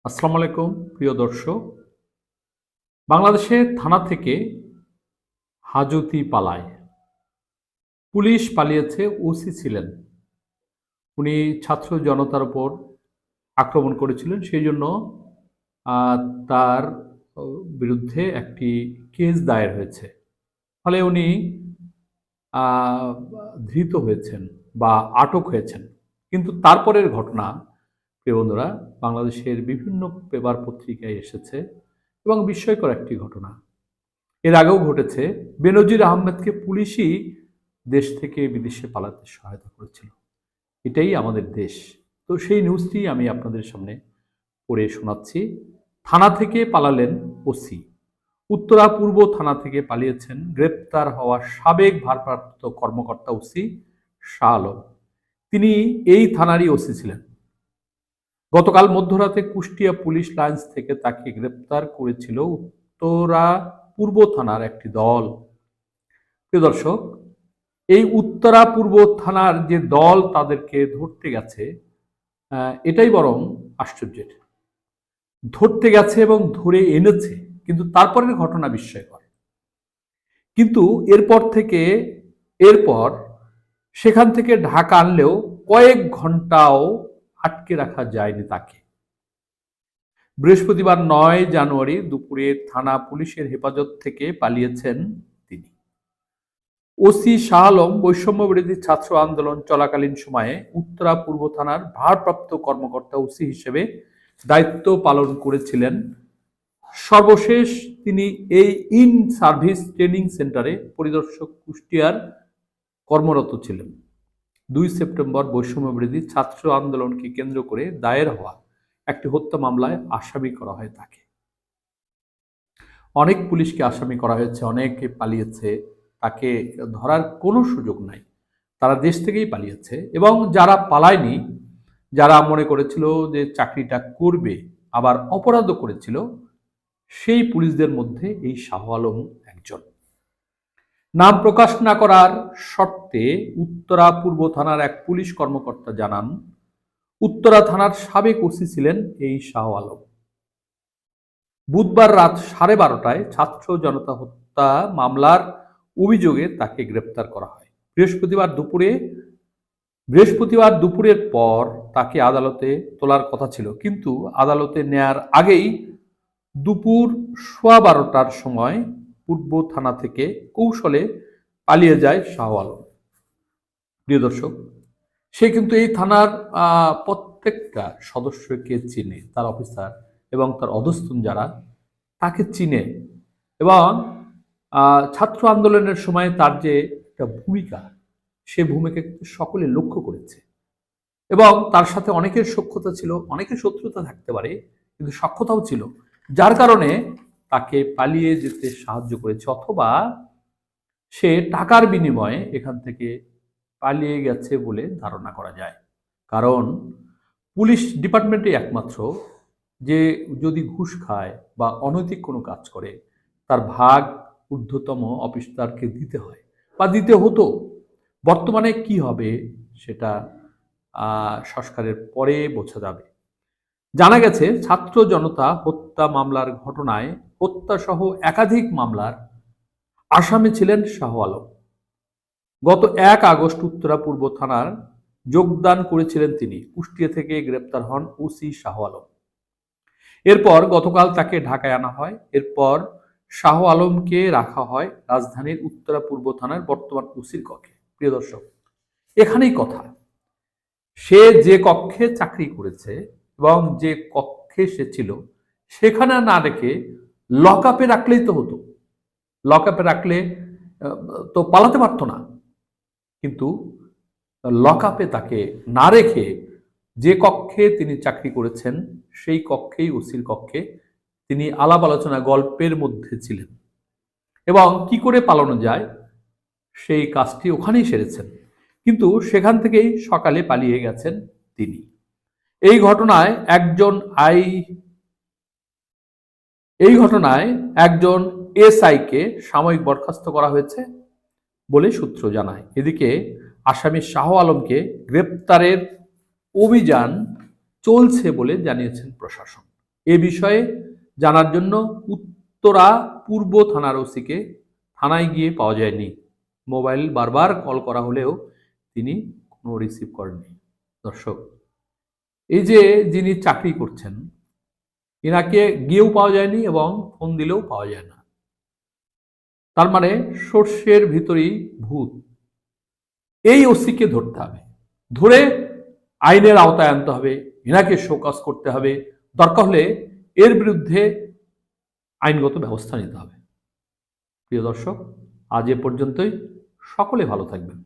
আসসালামু আলাইকুম প্রিয় দর্শক। বাংলাদেশের থানা থেকে হাজতি পালায়। পুলিশ পালিয়েছে, ওসি ছিলেন। উনি ছাত্র জনতার উপর আক্রমণ করেছিলেন। সেইজন্য আ তার বিরুদ্ধে একটি কেস দায়ের হয়েছে। ফলে উনি আ ধৃত হয়েছেন বা আটক হয়েছেন। কিন্তু তারপরের ঘটনা প্রিয় বন্ধুরা, বাংলাদেশের বিভিন্ন পেপার পত্রিকায় এসেছে এবং বিস্ময়কর একটি ঘটনা। এর আগেও ঘটেছে। বেনজির আহমেদকে পুলিশই দেশ থেকে বিদেশে পালাতে সহায়তা করেছিল। এটাই আমাদের দেশ। তো সেই নিউজটি আমি আপনাদের সামনে পড়ে শোনাচ্ছি। থানা থেকে পালালেন ওসি। উত্তরা পূর্ব থানা থেকে পালিয়েছেন গ্রেপ্তার হওয়া সাবেক ভারপ্রাপ্ত কর্মকর্তা ওসি শাহ আলম। তিনি এই থানারই ওসি ছিলেন। গতকাল মধ্যরাতে কুষ্টিয়া পুলিশ লাইন্স থেকে তাকে গ্রেপ্তার করেছিল উত্তরা পূর্ব থানার একটি দল। প্রিয় দর্শক, এই উত্তরা পূর্ব থানার যে দল তাদেরকে ধরতে গেছে, এটাই বরং আশ্চর্যের। ধরতে গেছে এবং ধরে এনেছে, কিন্তু তারপরের ঘটনা বিস্ময়কর। কিন্তু এরপর সেখান থেকে ঢাকা আনলেও কয়েক ঘন্টাও আটকে রাখা যায়নি তাকে। বৃহস্পতিবার ৯ জানুয়ারি দুপুরে থানা পুলিশের হেফাজত থেকে পালিয়েছেন তিনি। ওসি শাহ আলম বৈষম্য বিরোধী ছাত্র আন্দোলন চলাকালীন সময়ে উত্তরা পূর্ব থানার ভারপ্রাপ্ত কর্মকর্তা ওসি হিসেবে দায়িত্ব পালন করেছিলেন। সর্বশেষ তিনি এই ইন সার্ভিস ট্রেনিং সেন্টারে পরিদর্শক কুষ্টিয়ার কর্মরত ছিলেন। ২ সেপ্টেম্বর বৈষম্য বিরোধী ছাত্র আন্দোলনকে কেন্দ্র করে দায়ের হওয়া একটি হত্যা মামলায় আসামি করা হয় তাকে। অনেক পুলিশকে আসামি করা হয়েছে, অনেকে পালিয়েছে, তাকে ধরার কোনো সুযোগ নাই। তারা দেশ থেকেই পালিয়েছে এবং যারা পালায়নি, যারা মনে করেছিল যে চাকরিটা করবে, আবার অপরাধও করেছিল, সেই পুলিশদের মধ্যে এই শাহ আলম একজন। নাম প্রকাশ না করার শর্তে উত্তরা পূর্ব থানার এক পুলিশ কর্মকর্তা জানান, উত্তরা থানার সাবেক ওসি ছিলেন এই শাহ আলম। বুধবার রাত 12:30টায় ছাত্র জনতা হত্যা মামলার অভিযোগে তাকে গ্রেপ্তার করা হয়। বৃহস্পতিবার দুপুরের পর তাকে আদালতে তোলার কথা ছিল, কিন্তু আদালতে নেয়ার আগেই দুপুর 12:15টার সময় পূর্ব থানা থেকে কৌশলে পালিয়ে যায় শাহ আলম। প্রিয় দর্শক, সে কিন্তু এই থানার প্রত্যেকটা সদস্যকে চিনে, তার অফিসার এবং তার অধস্তন যারা, তাকে চিনে। এবং ছাত্র আন্দোলনের সময় তার যে একটা ভূমিকা, সে ভূমিকা কিন্তু সকলে লক্ষ্য করেছে। এবং তার সাথে অনেকের সখ্যতা ছিল, অনেকের শত্রুতা থাকতে পারে, কিন্তু সখ্যতাও ছিল, যার কারণে তাকে পালিয়ে যেতে সাহায্য করেছে, অথবা সে টাকার বিনিময়ে এখান থেকে পালিয়ে গেছে বলে ধারণা করা যায়। কারণ পুলিশ ডিপার্টমেন্টে একমাত্র যে যদি ঘুষ খায় বা অনৈতিক কোনো কাজ করে, তার ভাগ ঊর্ধ্বতম অফিসারকে দিতে হয় বা দিতে হতো। বর্তমানে কি হবে সেটা সংস্কারের পরে বোঝা যাবে। জানা গেছে, ছাত্র জনতা হত্যা মামলার ঘটনায় হত্যাসহ একাধিক মামলার আসামি ছিলেন শাহ আলম। গত ১ আগস্ট উত্তরা পূর্ব থানার যোগদান করেছিলেন তিনি। কুষ্টিয়া থেকে গ্রেপ্তার হন ওসি শাহ আলম। এরপর গতকাল তাকে ঢাকায় আনা হয়। এরপর শাহ আলমকে রাখা হয় রাজধানীর উত্তরা পূর্ব থানার বর্তমান ওসির কক্ষে। প্রিয় দর্শক, এখানেই কথা, সে যে কক্ষে চাকরি করেছে এবং যে কক্ষে সে ছিল, সেখানে না রেখে লক আপে রাখলেই তো হতো। লক আপে রাখলে তো পালাতে পারতো না। কিন্তু লক আপে তাকে না রেখে যে কক্ষে তিনি চাকরি করেছেন, সেই কক্ষেই, ওসির কক্ষে তিনি আলাপ আলোচনা গল্পের মধ্যে ছিলেন এবং কি করে পালানো যায় সেই কাজটি ওখানেই সেরেছেন। কিন্তু সেখান থেকেই সকালে পালিয়ে গেছেন তিনি। এই ঘটনায় একজন এসআইকে সাময়িক বরখাস্ত করা হয়েছে বলে সূত্র জানায়। এদিকে আসামি শাহ আলমকে গ্রেপ্তারের অভিযান চলছে বলে জানিয়েছেন প্রশাসন। এ বিষয়ে জানার জন্য উত্তরা পূর্ব থানার ওসিকে থানায় গিয়ে পাওয়া যায়নি। মোবাইল বারবার কল করা হলেও তিনি কোনো রিসিভ করেননি। দর্শক, এই যে যিনি চাকরি করছেন, এনাকে গিয়েও পাওয়া যায়নি এবং ফোন দিলেও পাওয়া যায় না। তার মানে সর্ষের ভিতরেই ভূত। এই ওসিকে ধরতে হবে, ধরে আইনের আওতায় আনতে হবে, এনাকে শোকজ করতে হবে, দরকার হলে এর বিরুদ্ধে আইনগত ব্যবস্থা নিতে হবে। প্রিয় দর্শক, আজ এ পর্যন্তই। সকলে ভালো থাকবেন।